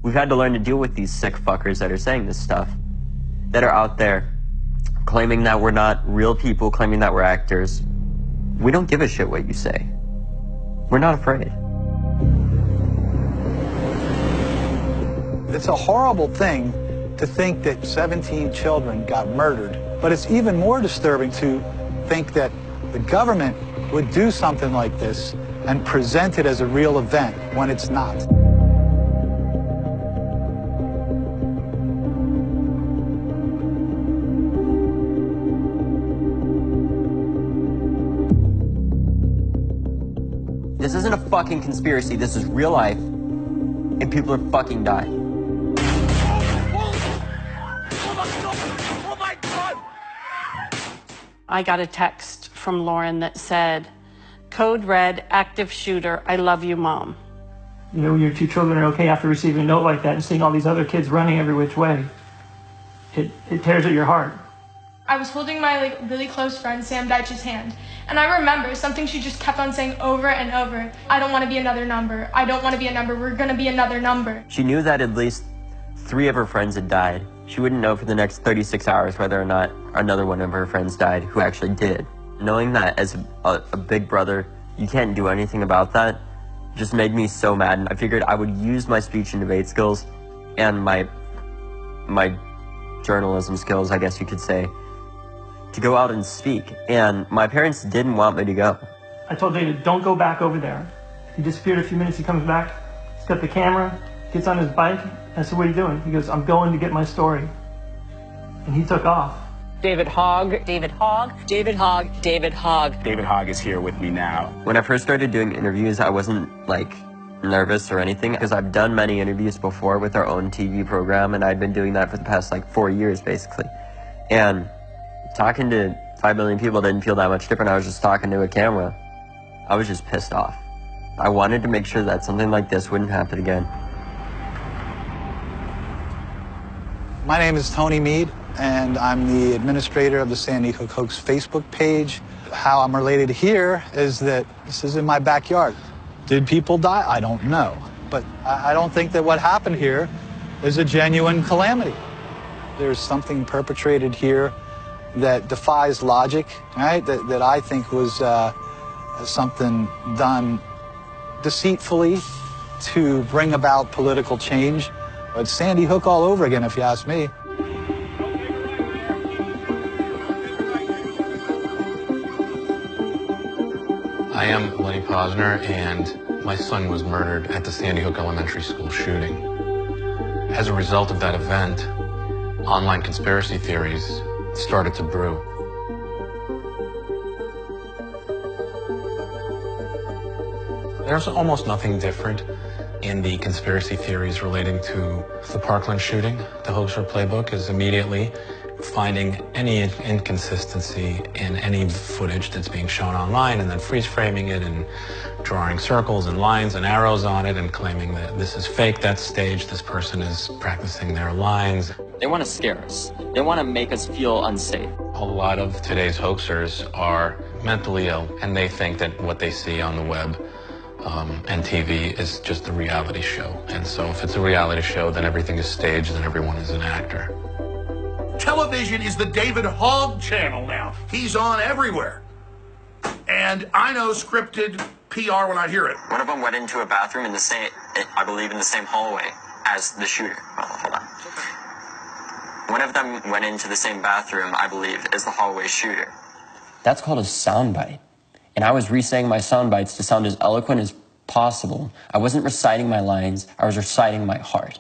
We've had to learn to deal with these sick fuckers that are saying this stuff, that are out there claiming that we're not real people, claiming that we're actors. We don't give a shit what you say. We're not afraid. It's a horrible thing to think that 17 children got murdered, but it's even more disturbing to think that the government would do something like this and present it as a real event when it's not. This isn't a fucking conspiracy, this is real life, and people are fucking dying. I got a text from Lauren that said, "Code red, active shooter, I love you, Mom." You know, your two children are okay after receiving a note like that and seeing all these other kids running every which way. It tears at your heart. I was holding my really close friend, Sam Deitch's hand, and I remember something she just kept on saying over and over. "I don't want to be another number. I don't want to be a number. We're going to be another number." She knew that at least 3 of her friends had died. She wouldn't know for the next 36 hours whether or not another one of her friends died who actually did. Knowing that as a big brother, you can't do anything about that, just made me so mad. And I figured I would use my speech and debate skills and my journalism skills, I guess you could say, to go out and speak. And my parents didn't want me to go. I told David, don't go back over there. He disappeared a few minutes, he comes back, he's got the camera, gets on his bike. I said, "What are you doing?" He goes, "I'm going to get my story." And he took off. David Hogg. David Hogg. David Hogg. David Hogg. David Hogg is here with me now. When I first started doing interviews, I wasn't nervous or anything, because I've done many interviews before with our own TV program, and I'd been doing that for the past 4 years basically. And talking to 5 million people didn't feel that much different. I was just talking to a camera. I was just pissed off. I wanted to make sure that something like this wouldn't happen again. My name is Tony Mead, and I'm the administrator of the Sandy Hook Hoax Facebook page. How I'm related here is that this is in my backyard. Did people die? I don't know. But I don't think that what happened here is a genuine calamity. There's something perpetrated here that defies logic, right? That I think was something done deceitfully to bring about political change. It's Sandy Hook all over again, if you ask me. I am Lenny Posner, and my son was murdered at the Sandy Hook Elementary School shooting. As a result of that event, online conspiracy theories started to brew. There's almost nothing different in the conspiracy theories relating to the Parkland shooting. The Hoaxer playbook is immediately finding any inconsistency in any footage that's being shown online and then freeze framing it and drawing circles and lines and arrows on it and claiming that this is fake, that's staged, this person is practicing their lines. They want to scare us. They want to make us feel unsafe. A lot of today's hoaxers are mentally ill, and they think that what they see on the web and TV is just a reality show. And so if it's a reality show, then everything is staged and everyone is an actor. Television is the David Hogg channel now. He's on everywhere. And I know scripted PR when I hear it. One of them went into a bathroom in the same, I believe in the same hallway as the shooter. Oh, hold on. One of them went into the same bathroom, I believe, as the hallway shooter. That's called a soundbite. And I was re-saying my sound bites to sound as eloquent as possible. I wasn't reciting my lines, I was reciting my heart.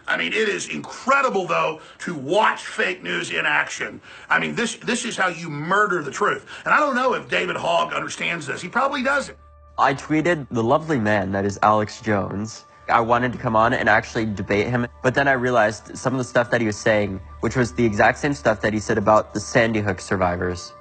I mean, it is incredible, though, to watch fake news in action. I mean, this is how you murder the truth. And I don't know if David Hogg understands this. He probably doesn't. I tweeted the lovely man that is Alex Jones. I wanted to come on and actually debate him, but then I realized some of the stuff that he was saying, which was the exact same stuff that he said about the Sandy Hook survivors,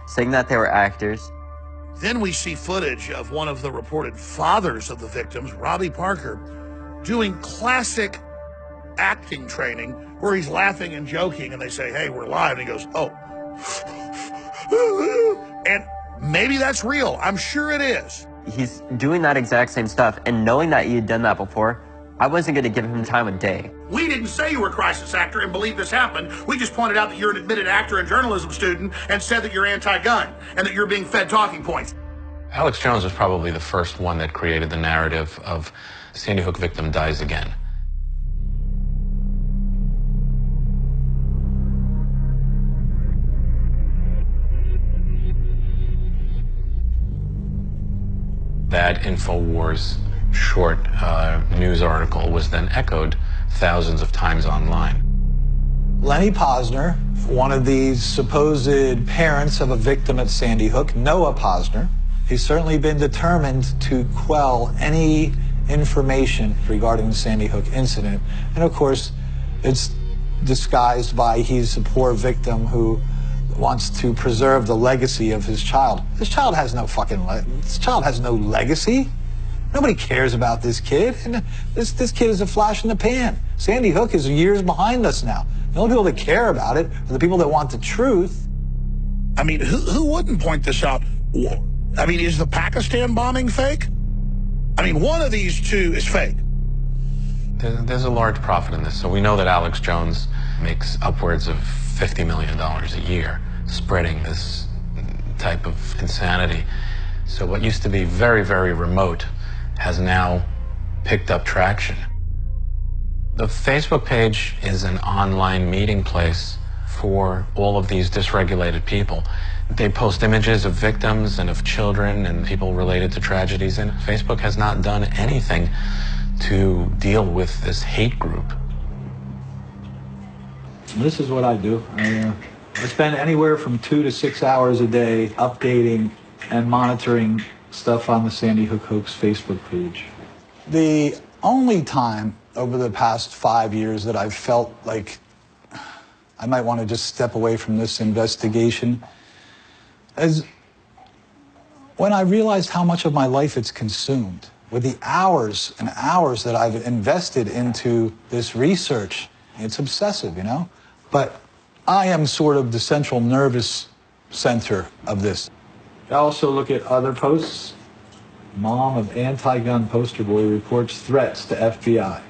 saying that they were actors. Then we see footage of one of the reported fathers of the victims, Robbie Parker, doing classic acting training where he's laughing and joking and they say, "Hey, we're live," and he goes, "Oh." And maybe that's real. I'm sure it is. He's doing that exact same stuff, and knowing that he had done that before I wasn't going to give him time of day. We didn't say you were a crisis actor and believe this happened. We just pointed out that you're an admitted actor and journalism student and said that you're anti-gun and that you're being fed talking points. Alex Jones was probably the first one that created the narrative of Sandy Hook victim dies again. That InfoWars short news article was then echoed thousands of times online. Lenny Posner, one of these supposed parents of a victim at Sandy Hook, Noah Posner, he's certainly been determined to quell any information regarding the Sandy Hook incident. And of course, it's disguised by he's a poor victim who wants to preserve the legacy of his child. This child has no this child has no legacy. Nobody cares about this kid. And this kid is a flash in the pan. Sandy Hook is years behind us now. The only people that care about it are the people that want the truth. I mean, who wouldn't point this out? I mean, is the Pakistan bombing fake? I mean, one of these two is fake. There's a large profit in this. So we know that Alex Jones makes upwards of $50 million a year spreading this type of insanity. So what used to be very, very remote has now picked up traction. The Facebook page is an online meeting place for all of these dysregulated people. They post images of victims and of children and people related to tragedies, and Facebook has not done anything to deal with this hate group. This is what I do. I spend anywhere from 2 to 6 hours a day updating and monitoring stuff on the Sandy Hook Hoax Facebook page. The only time over the past 5 years that I've felt like I might want to just step away from this investigation is when I realized how much of my life it's consumed with the hours and hours that I've invested into this research. It's obsessive, you know? But I am sort of the central nervous center of this. I also look at other posts. Mom of anti-gun poster boy reports threats to FBI.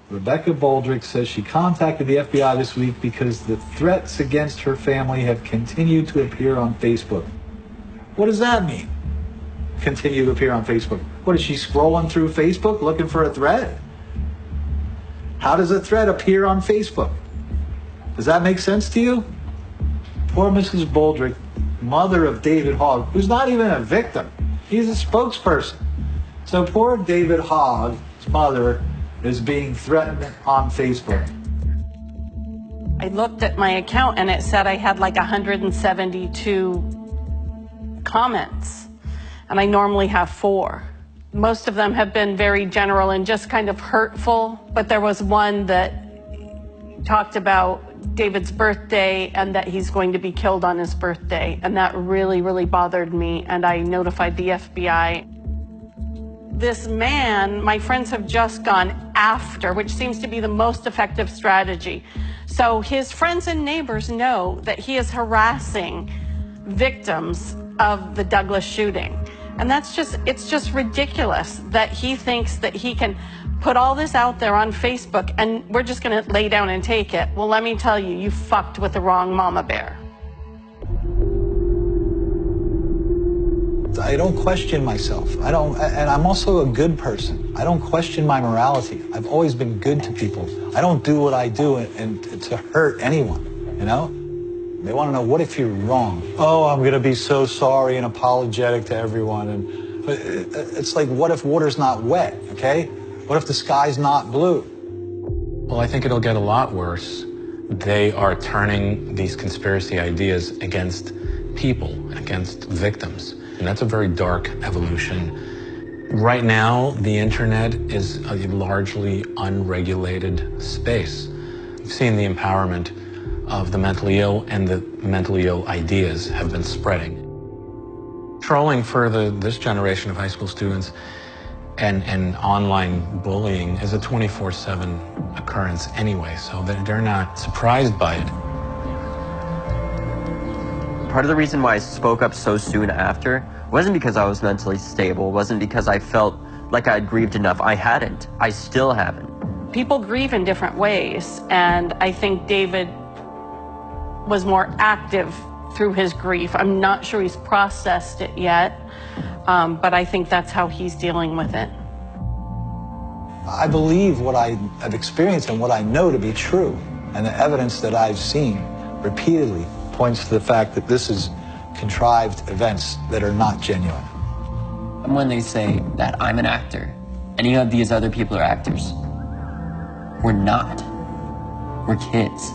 Rebecca Baldrick says she contacted the FBI this week because the threats against her family have continued to appear on Facebook. What does that mean? Continue to appear on Facebook. What, is she scrolling through Facebook looking for a threat? How does a threat appear on Facebook? Does that make sense to you? Poor Mrs. Baldrick, mother of David Hogg, who's not even a victim. He's a spokesperson. So poor David Hogg's mother is being threatened on Facebook. I looked at my account and it said I had like 172 comments, and I normally have 4. Most of them have been very general and just kind of hurtful, but there was one that talked about David's birthday and that he's going to be killed on his birthday, and that really, really bothered me, and I notified the FBI. This man, my friends have just gone after, which seems to be the most effective strategy. So his friends and neighbors know that he is harassing victims of the Douglas shooting. And it's just ridiculous that he thinks that he can put all this out there on Facebook and we're just gonna lay down and take it. Well, let me tell you, you fucked with the wrong mama bear. I don't question myself. And I'm also a good person. I don't question my morality. I've always been good to people. I don't do what I do and to hurt anyone, you know? They want to know, what if you're wrong? Oh, I'm going to be so sorry and apologetic to everyone. But it's like, what if water's not wet, okay? What if the sky's not blue? Well, I think it'll get a lot worse. They are turning these conspiracy ideas against people, against victims. And that's a very dark evolution. Right now, the internet is a largely unregulated space. We've seen the empowerment of the mentally ill, and the mentally ill ideas have been spreading. Trolling for this generation of high school students and online bullying is a 24/7 occurrence anyway, so they're not surprised by it. Part of the reason why I spoke up so soon after wasn't because I was mentally stable, wasn't because I felt like I had grieved enough. I hadn't. I still haven't. People grieve in different ways, and I think David was more active through his grief. I'm not sure he's processed it yet, but I think that's how he's dealing with it. I believe what I have experienced and what I know to be true, and the evidence that I've seen repeatedly points to the fact that this is contrived events that are not genuine. When they say that I'm an actor, any of these other people are actors, we're not. We're kids.